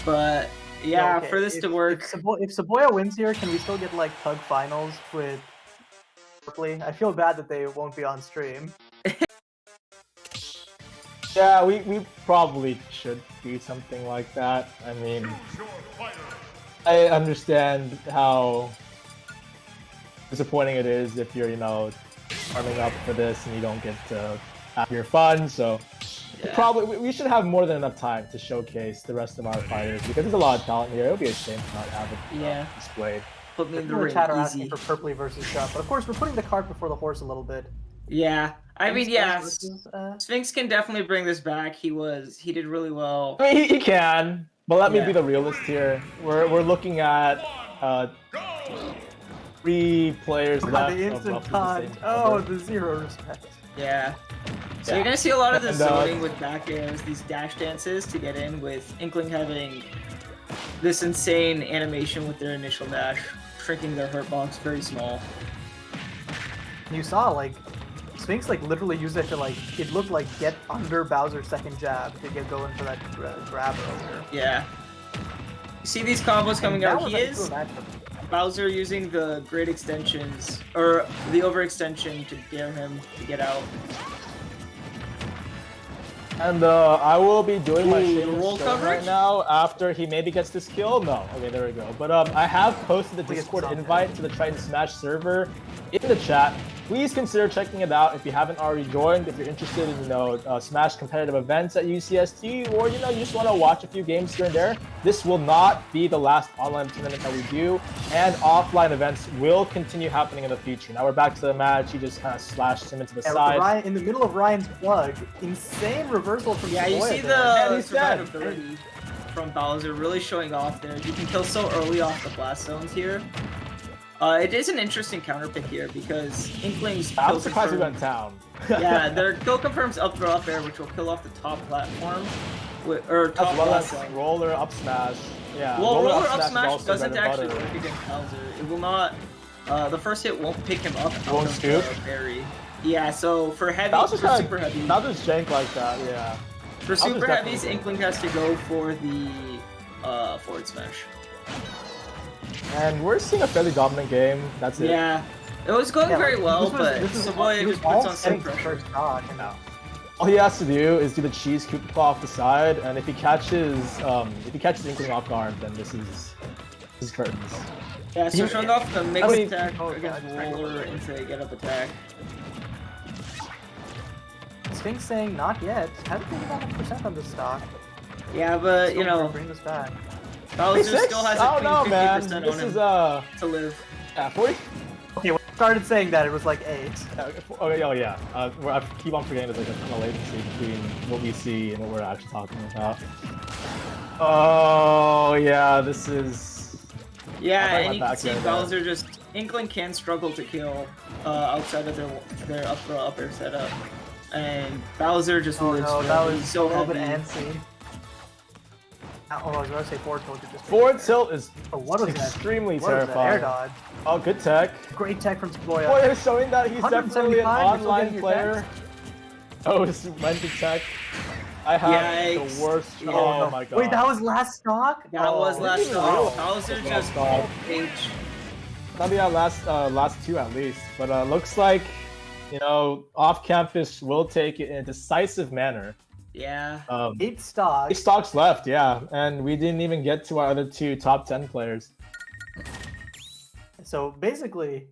But yeah, Okay, for this if, to work, if Saboya wins here, can we still get like Tug finals with Berkeley? I feel bad that they won't be on stream. Yeah, we probably should do something like that. I mean, I understand how disappointing it is if you're, farming up for this and you don't get to have your fun. So we should have more than enough time to showcase the rest of our fighters because there's a lot of talent here. It would be a shame to not have it displayed. put me in the The ring chat are easy. asking for Purpley versus Sharp, but of course we're putting the cart before the horse a little bit. Yeah, I mean, Sphinx yes, versus, Sphinx can definitely bring this back. He did really well. I mean, he can, but let me Yeah. be the realist here. We're looking at 3 players left. the of instant roughly the taunt. same Oh, caliber. the zero respect. Yeah. So Yeah. you're gonna see a lot of the And, zoning with back airs, these dash dances to get in, with Inkling having this insane animation with their initial dash, shrinking their hurt box very small. You saw like Sphinx literally used it to it looked like get under Bowser's second jab to get going for that grab earlier. Yeah. You see these combos coming That out. was He a is true matchup. Bowser using the great extensions, or the overextension to dare him to get out. And I will be doing my Ooh, the shameless roll show coverage? right now after he maybe gets this kill. No, okay, there we go. But I have posted the Please, Discord it's on invite to the Triton Smash server in the chat. Please consider checking it out if you haven't already joined. If you're interested in Smash competitive events at UCST, or you just want to watch a few games here and there, this will not be the last online tournament that we do, and offline events will continue happening in the future. Now we're back to the match. He just kind of slashed him into the side. Ryan, in the middle of Ryan's plug, insane reversal from Yeah, you Saboya see there. the survivability from Bowser really showing off there. You can kill so early off the blast zones here. It is an interesting counter pick here because Inkling's I'm kill surprised we confirm- went down. Yeah, their kill confirms up throw up air, which will kill off the top platform, or top As well blast as zone. roller up smash. Yeah, Well, roller is up smash also doesn't bread and actually butter. work against Bowser. It will not. The first hit won't pick him up. out Won't of scoop? the Parry. Yeah, so for heavy, That was just for kind super heavy, That was jank like that, yeah. for was super definitely heavies, jank. Inkling has to go for the forward smash. And we're seeing a fairly dominant game. That's it. Yeah, it was going Yeah, very well, this but was Saboya he was just puts on all some set for pressure. first stock, and All he has to do is do the cheese coup claw off the side, and if he catches Inkling off guard, then this is curtains. Yeah, so showing off the mixed I mean- attack Oh, against God. roller into get up attack. Sphinx saying not yet. Haven't been about 100% on this stock. Yeah, but Still bring this back. Bowser 46? still has I a don't know, clean man. 50% This on is him to live. yeah, 40. Okay, when I started saying that, it was like 8. Oh yeah. I keep on forgetting there's like a ton of latency between what we see and what we're actually talking about. Oh yeah, this is. Yeah, I and my you can back see there, Bowser just Inkling can struggle to kill. outside of their up throw up air setup, and Bowser just Oh lives no, for it. that was He's so a little bit heavy. antsy. Oh, I was going to say forward tilt. Just Forward tilt is what was extremely that? What was that? terrifying. Air dodge. Oh, good tech. Great tech from Saboya. Saboya is showing that he's definitely an 175, you're still online getting your player. techs? Oh, it's went to tech. I have Yikes. the worst. Yeah. Oh no. my god. Wait, that was last stock? That was last didn't stock. realize Bowser that was just last full H. That'll be our last two at least. But looks like, off campus will take it in a decisive manner. Yeah. 8 stocks. 8 stocks left, yeah, and we didn't even get to our other 2 top 10 players. So basically,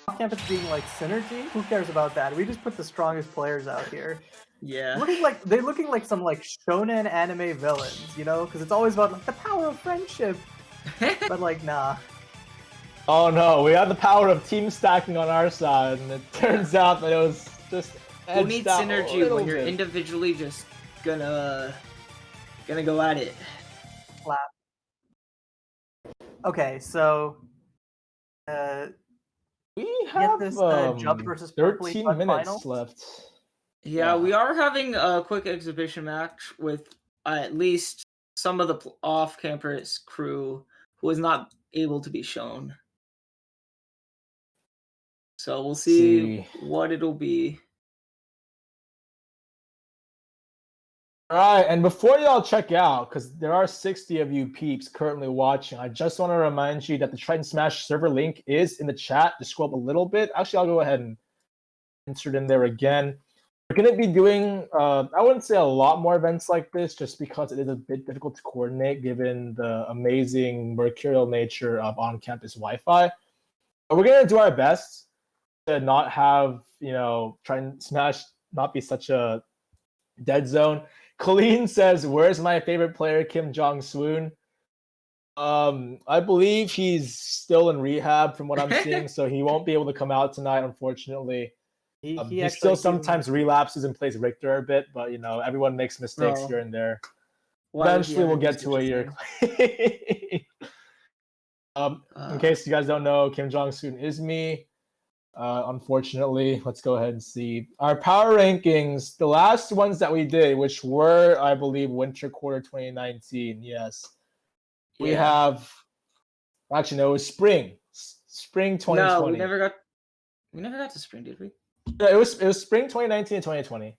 off campus being like synergy. Who cares about that? We just put the strongest players out here. Yeah. They're looking like some like shonen anime villains, because it's always about like the power of friendship. But like, nah. Oh no, we have the power of team stacking on our side, and it turns out that it was just Who needs edged out a synergy little when you're bit. individually just gonna go at it? Slap. Okay, so We get have this Jump versus Purpley 13 Fun minutes finals. left. Yeah, we are having a quick exhibition match with at least some of the off-campus crew who is not able to be shown. So we'll see what it'll be. All right, and before y'all check out, because there are 60 of you peeps currently watching, I just want to remind you that the Triton Smash server link is in the chat. Just scroll up a little bit. Actually, I'll go ahead and insert in there again. We're going to be doing, I wouldn't say a lot more events like this, just because it is a bit difficult to coordinate given the amazing mercurial nature of on-campus Wi-Fi. But we're going to do our best to not have, Triton Smash not be such a dead zone. Colleen says, "Where's my favorite player, Kim Jong-swoon?" I believe he's still in rehab from what I'm seeing, so he won't be able to come out tonight, unfortunately. He still sometimes relapses and plays Richter a bit, but everyone makes mistakes here and there. Eventually, we'll get to a year. In case you guys don't know, Kim Jong-swoon is me. Unfortunately, let's go ahead and see our power rankings. The last ones that we did, which were, I believe, winter quarter 2019. Yes, we have. Actually, no, it was spring 2020. No, we never got to spring, did we? Yeah, it was spring 2019 and 2020.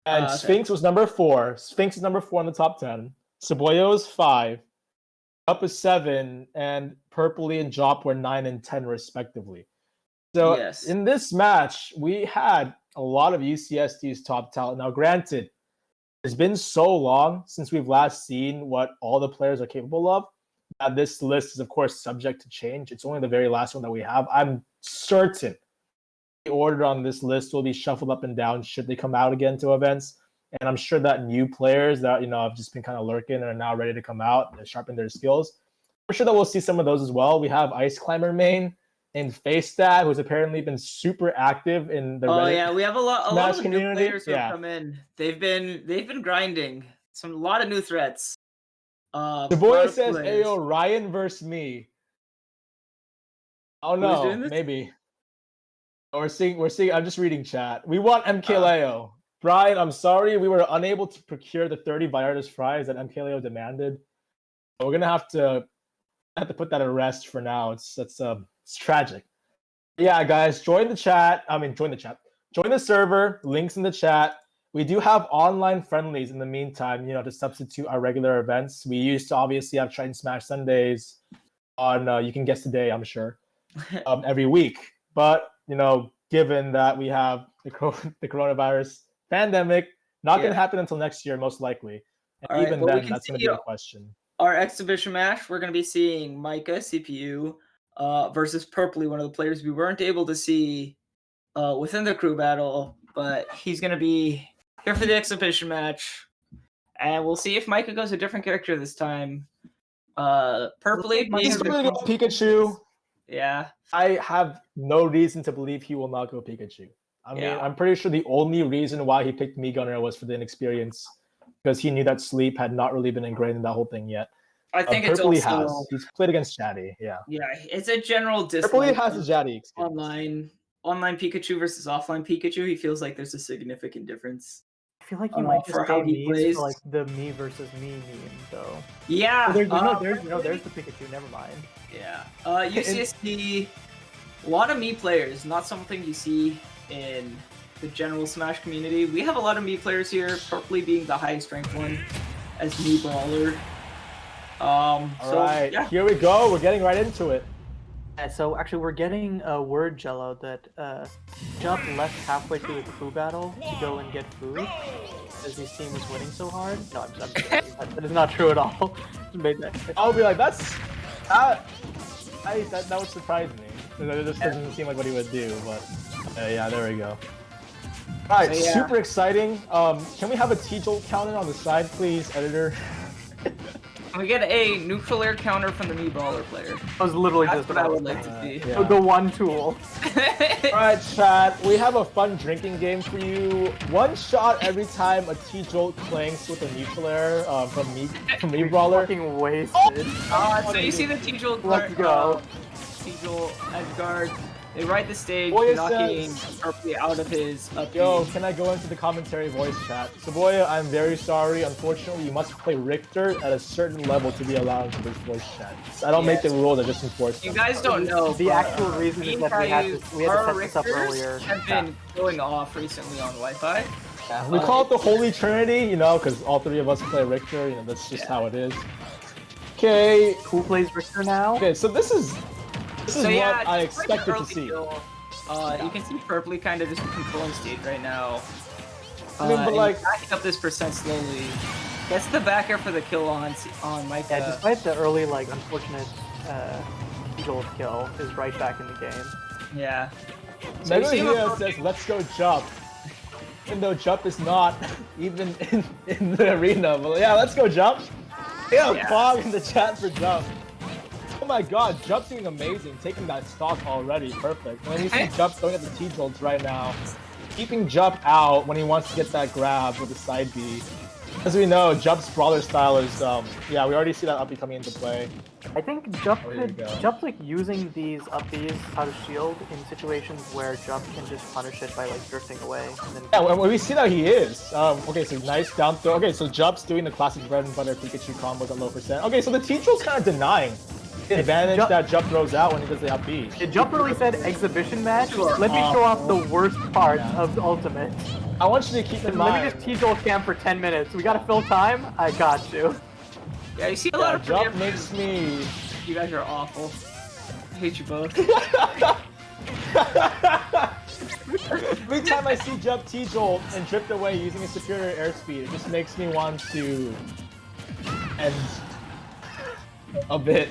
And okay. Sphinx was number 4. Sphinx is number 4 in the top 10. Saboya was 5. Up is 7, and Purpley and Jop were 9 and 10 respectively. So in this match, we had a lot of UCSD's top talent. Now, granted, it's been so long since we've last seen what all the players are capable of. This list is, of course, subject to change. It's only the very last one that we have. I'm certain the order on this list will be shuffled up and down should they come out again to events. And I'm sure that new players that have just been kind of lurking and are now ready to come out and sharpen their skills. I'm sure that we'll see some of those as well. We have Ice Climber main and FaceStat, who's apparently been super active in the Reddit we have a lot of community. New players who have come in. They've been grinding. A lot of new threats. Saboya says, "Ayo, Ryan versus me." Oh no, maybe. We're seeing. I'm just reading chat. We want MKLeo. Brian, I'm sorry, we were unable to procure the 30 Viardis fries that MKLeo demanded. So we're gonna have to put that at rest for now. It's tragic. Yeah, guys, join the chat. Join the server. Links in the chat. We do have online friendlies in the meantime, to substitute our regular events. We used to obviously have Triton Smash Sundays on, you can guess the day, I'm sure, every week. But, given that we have the coronavirus pandemic, not going to happen until next year, most likely. And even then, that's going to be a question. Our exhibition match, we're going to be seeing Micah, CPU, versus Purpley, one of the players we weren't able to see within the crew battle, but he's going to be here for the exhibition match, and we'll see if Micah goes a different character this time. Purpley, he's going to go Pikachu. Yeah, I have no reason to believe he will not go Pikachu. I mean, I'm pretty sure the only reason why he picked Me Gunner was for the inexperience, because he knew that sleep had not really been ingrained in that whole thing yet. I think Purpley has. He's played against Chatty, yeah. Yeah, it's a general dislike. Purpley has a Chatty online online Pikachu versus offline Pikachu, he feels like there's a significant difference. I feel like you might just For how say he me's plays. for like the me versus me meme though. Yeah. Oh, there's the Pikachu. Never mind. Yeah. UCSD, a lot of me players, not something you see in the general Smash community. We have a lot of me players here, Purpley being the highest ranked one as me brawler. Alright, yeah. here we go. We're getting right into it. Yeah, so actually we're getting a word, Jello, that Jump left halfway through the crew battle to go and get food as his team was winning so hard. No, I'm just kidding. That is not true at all. Just made that. I'll be like, that would surprise me. It just doesn't seem like what he would do, but yeah, there we go. Alright, So, yeah. super exciting. Can we have a T-Jolt counter on the side, please, editor? We get a neutral air counter from the me brawler player. I was literally That's just what I would like to see. Yeah. the one tool. Alright, chat, we have a fun drinking game for you. One shot every time a T-Jolt clanks with a neutral air from me brawler. Fucking wasted. So you see the T-Jolt Let's go. T-Jolt Edgeguard. They ride the stage, Boya knocking says- Purpley out of his up Yo, B. can I go into the commentary voice chat? Saboya, I'm very sorry. Unfortunately, you must play Richter at a certain level to be allowed into this voice chat. I don't make the rules, I just enforce You them. guys don't know. The but, actual reason is that we had to set this up earlier. Have been going off recently on Wi-Fi. We call it the Holy Trinity, you know, because all three of us play Richter, you know, that's just how it is. Okay. Who plays Richter now? Okay, so this is So yeah, what I just like expected the to early see. kill, you can see Purpley kind of just controlling stage right now. I mean, but and like, backing up this percent slowly. Gets the backer for the kill on Micah. Yeah, despite the early, like, unfortunate gold kill, is right back in the game. Yeah. So you see him Megalia approaching- says, let's go Jump. Even though Jump is not even in the arena, but yeah, let's go Jump. Yeah, Fog in the chat for Jump. Oh my god, Jump's doing amazing, taking that stock already, perfect. And then you see Jump going at the T-Jolts right now, keeping Jump out when he wants to get that grab with the side B. As we know, Jump's brawler style is, yeah, we already see that uppie coming into play. I think Jump Oh, here you go. Jump's like using these upbees out of shield in situations where Jump can just punish it by like drifting away. And then Yeah, when we see that he is. Okay, so nice down throw. Okay, so Jump's doing the classic bread and butter Pikachu combos at low percent. Okay, so the T-Troll's kind of denying the advantage that Jump throws out when he does the up B. Jump really said exhibition match. Sure. Let me show off the worst parts of the ultimate. I want you to keep in Let mind. me just T-Jolt camp for 10 minutes. We gotta fill time? I got you. Yeah, you see a lot of Jump forgiveness. makes me. You guys are awful. I hate you both. Every time I see Jump T-Jolt and drift away using a superior airspeed, it just makes me want to end a bit.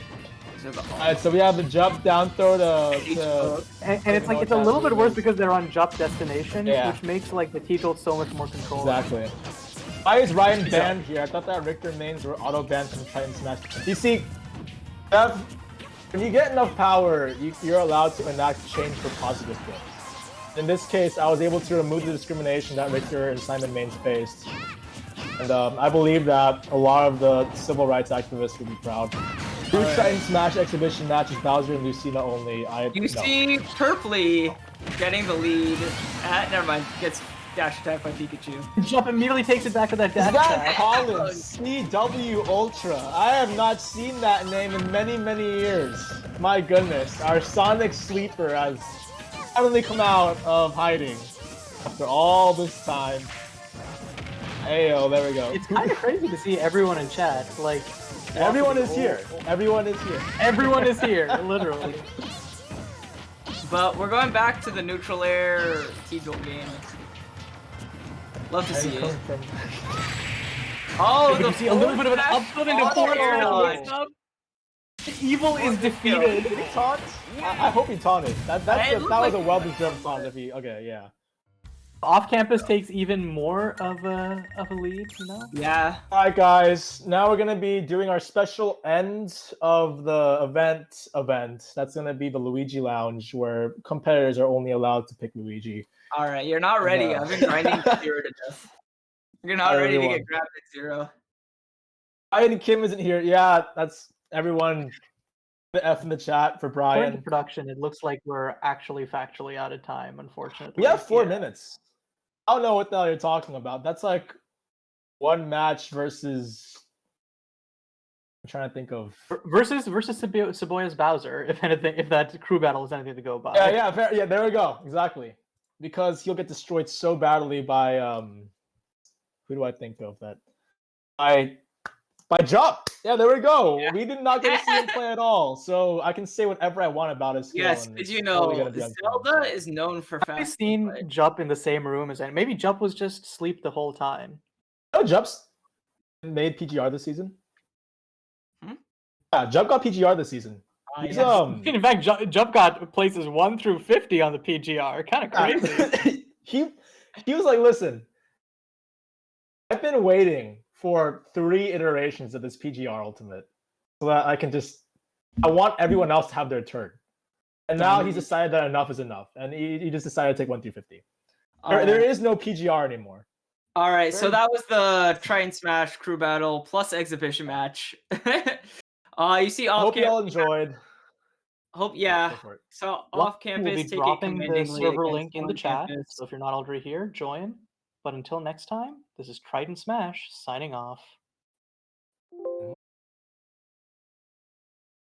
Alright, so we have the Jump down throw to And it's like, it's a little bit worse because they're on Jump destination, Yeah. which makes like the T-Jolt so much more control. exactly. Why is Ryan banned here? I thought that Richter mains were auto banned from Triton Smash. You see, Jeff, when you get enough power, you're allowed to enact change for positive things. In this case, I was able to remove the discrimination that Richter and Simon mains faced. And I believe that a lot of the civil rights activists would be proud. Two Triton Smash exhibition matches, Bowser and Lucina only. You see Purpley getting the lead. Never mind. Gets dash attacked by Pikachu. Jump immediately takes it back to that Is dash that attack. Collins? CW Ultra. I have not seen that name in many, many years. My goodness, our Sonic Sleeper has finally come out of hiding after all this time. Heyo, there we go. It's kind of crazy to see everyone in chat. Like, Everyone is here. Everyone is here. everyone is here, literally. But we're going back to the neutral air T-Jolt game. Love to see it. Oh, You see a little bit of an upfoot into forward air. Evil is defeated. Did he taunt? I hope he taunted. That was a well-deserved taunt if he. Okay, yeah. Off campus takes even more of a lead, you know? Yeah. Alright guys, now we're gonna be doing our special end of the event. That's gonna be the Luigi Lounge, where competitors are only allowed to pick Luigi. Alright, you're not ready. Yeah. I've been grinding 0 to death. You're not ready to Everyone. get grabbed at 0. Ryan Kim isn't here. Yeah, that's everyone. The F in the chat for According to Brian. production, it looks like we're actually factually out of time, unfortunately. We have 4 minutes. I don't know what the hell you're talking about. That's like one match versus. I'm trying to think of versus Saboya's Bowser, if anything, if that crew battle is anything to go by. Yeah. There we go. Exactly, because he'll get destroyed so badly by who do I think of that? By Jump. Yeah, there we go. Yeah. We did not get to see him play at all, so I can say whatever I want about his skill. Yes, did you know Zelda is known for fast? I've seen Jump in the same room as maybe Jump was just asleep the whole time. Oh, Jump's made PGR this season. Yeah, Jump got PGR this season. Yes. In fact, Jump got places 1 through 50 on the PGR. Kind of crazy. he was like, listen, I've been waiting for 3 iterations of this PGR Ultimate so that I want everyone else to have their turn. And now he's decided that enough is enough. And he just decided to take 1 through 50. There is no PGR anymore. All right, so that was the Triton Smash crew battle plus exhibition match. You see off. Hope you all enjoyed. So off campus, we'll be dropping the server link in the chat. So if you're not already here, join. But until next time, this is Triton Smash signing off.